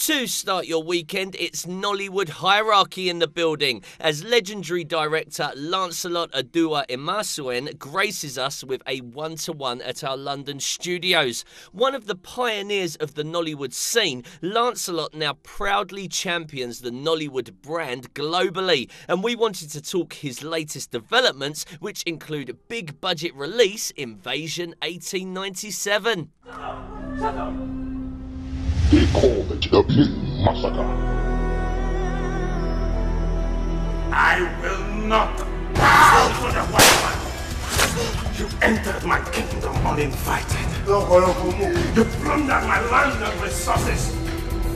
To start your weekend, it's Nollywood hierarchy in the building as legendary director Lancelot Oduwa Imasuen graces us with a one-to-one at our London studios. One of the pioneers of the Nollywood scene, Lancelot now proudly champions the Nollywood brand globally, and we wanted to talk his latest developments, which include big budget release Invasion 1897. Shut up. They call it the Big Massacre. I will not bow to the white man. You entered my kingdom uninvited. You plundered my land and resources.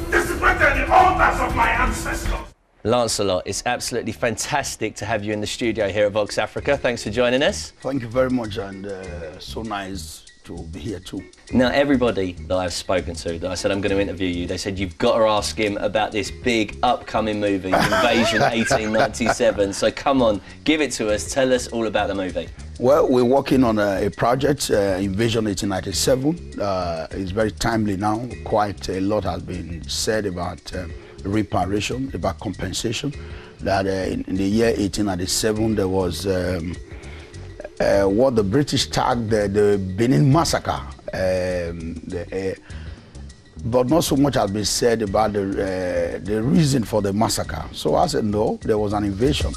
Desecrated the altars of my ancestors. Lancelot, it's absolutely fantastic to have you in the studio here at Vox Africa. Thanks for joining us. Thank you very much, and so nice to be here too. Now, everybody that I've spoken to, that I said I'm going to interview you, they said you've got to ask him about this big upcoming movie, Invasion 1897. So come on, give it to us. Tell us all about the movie. Well, we're working on a project, Invasion 1897. It's very timely now. Quite a lot has been said about reparation, about compensation. That in the year 1897 there was what the British tagged the Benin Massacre. But not so much has been said about the reason for the massacre. So I said, no, there was an invasion.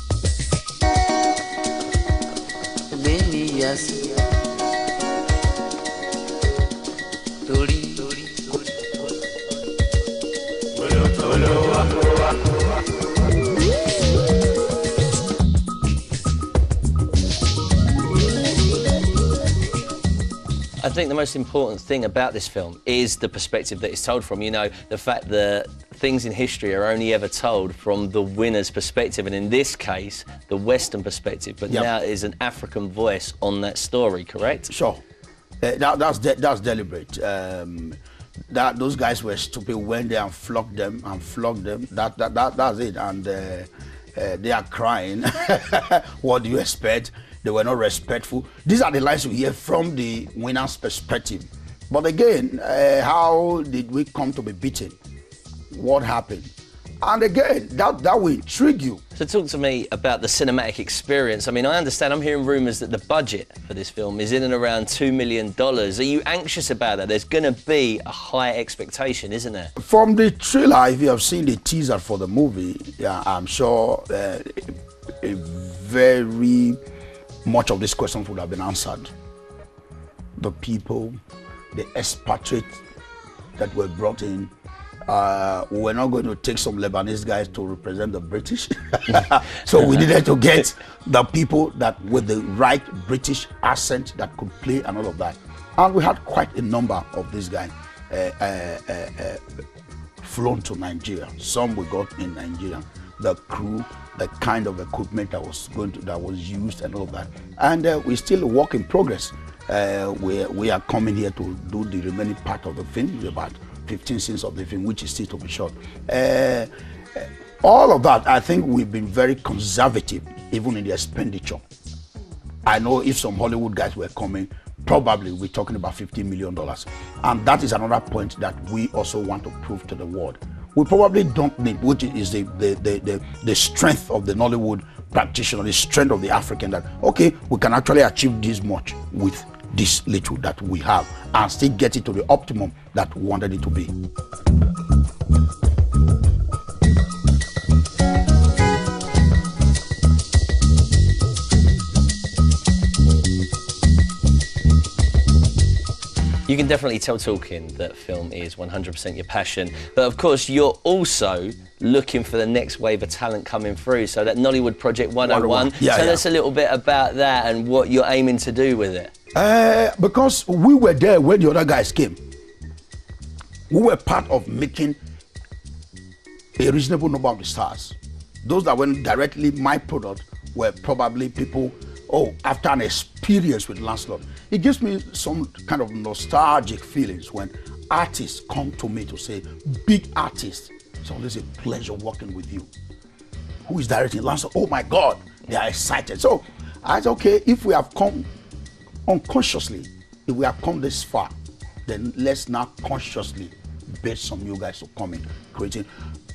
I think the most important thing about this film is the perspective that it's told from. You know, the fact that things in history are only ever told from the winner's perspective, and in this case, the Western perspective. But now is an African voice on that story, correct? Sure. That's deliberate. Those guys were stupid, went there and flogged them. That's it. And they are crying. What do you expect? They were not respectful. These are the lines we hear from the winner's perspective. But again, how did we come to be beaten? What happened? And again, that will intrigue you. So talk to me about the cinematic experience. I mean, I understand, I'm hearing rumours that the budget for this film is in and around $2 million. Are you anxious about that? There's going to be a high expectation, isn't there? From the trailer, if you have seen the teaser for the movie, I'm sure very much of these questions would have been answered. The people, the expatriates that were brought in, we're not going to take some Lebanese guys to represent the British. So we needed to get the people that with the right British accent that could play and all of that. And we had quite a number of these guys flown to Nigeria. Some we got in Nigeria. The crew, the kind of equipment that was used and all of that. And we're still a work in progress. We are coming here to do the remaining part of the film, about 15 scenes of the film, which is still to be shot. All of that, I think we've been very conservative, even in the expenditure. I know if some Hollywood guys were coming, probably we're talking about $50 million. And that is another point that we also want to prove to the world. We probably don't need, which is the strength of the Nollywood practitioner, the strength of the African, that, okay, we can actually achieve this much with this little that we have and still get it to the optimum that we wanted it to be. You can definitely tell talking that film is 100% your passion, but of course you're also looking for the next wave of talent coming through, so that Nollywood Project 101, tell us a little bit about that and what you're aiming to do with it. Because we were there when the other guys came. We were part of making a reasonable number of the stars. Those that went directly my product were probably people, after an experience with Lancelot. It gives me some kind of nostalgic feelings when artists come to me to say, big artists, it's always a pleasure working with you. Who is directing Lancelot? Oh my God, they are excited. So I said, okay, if we have come unconsciously, if we have come this far, then let's now consciously bait some new guys to come in, creating.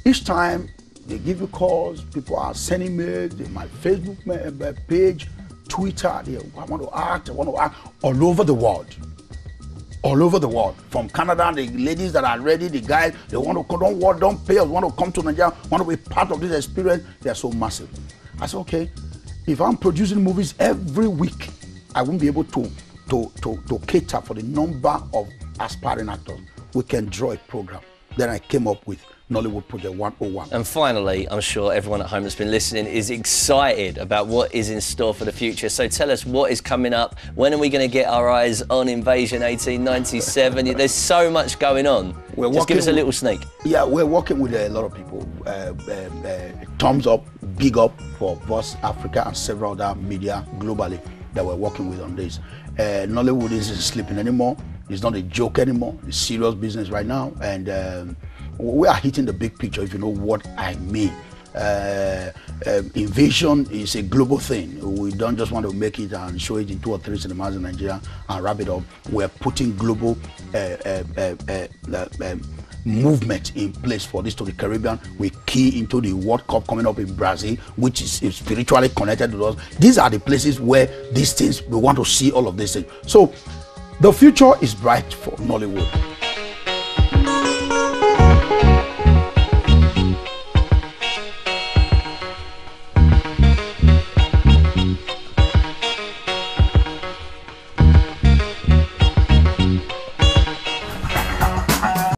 Each time they give you calls, people are sending mails, my Facebook page, Twitter, I want to act all over the world. All over the world, from Canada, the ladies that are ready, the guys, they want to don't pay us, want to come to Nigeria, want to be part of this experience. They are so massive. I said, okay, if I'm producing movies every week, I won't be able to cater for the number of aspiring actors. We can draw a program. Then I came up with Nollywood Project 101. And finally, I'm sure everyone at home that's been listening is excited about what is in store for the future. So tell us what is coming up. When are we going to get our eyes on Invasion 1897? There's so much going on. Just give us a little sneak. Yeah, we're working with a lot of people. Thumbs up, big up for Buzz Africa and several other media globally that we're working with on this. Nollywood isn't sleeping anymore. It's not a joke anymore. It's serious business right now. And we are hitting the big picture, if you know what I mean. Invasion is a global thing. We don't just want to make it and show it in 2 or 3 cinemas in Nigeria and wrap it up. We're putting global movement in place for this to the Caribbean. We key into the World Cup coming up in Brazil, which is spiritually connected to us. These are the places where these things, we want to see all of these things. So the future is bright for Nollywood.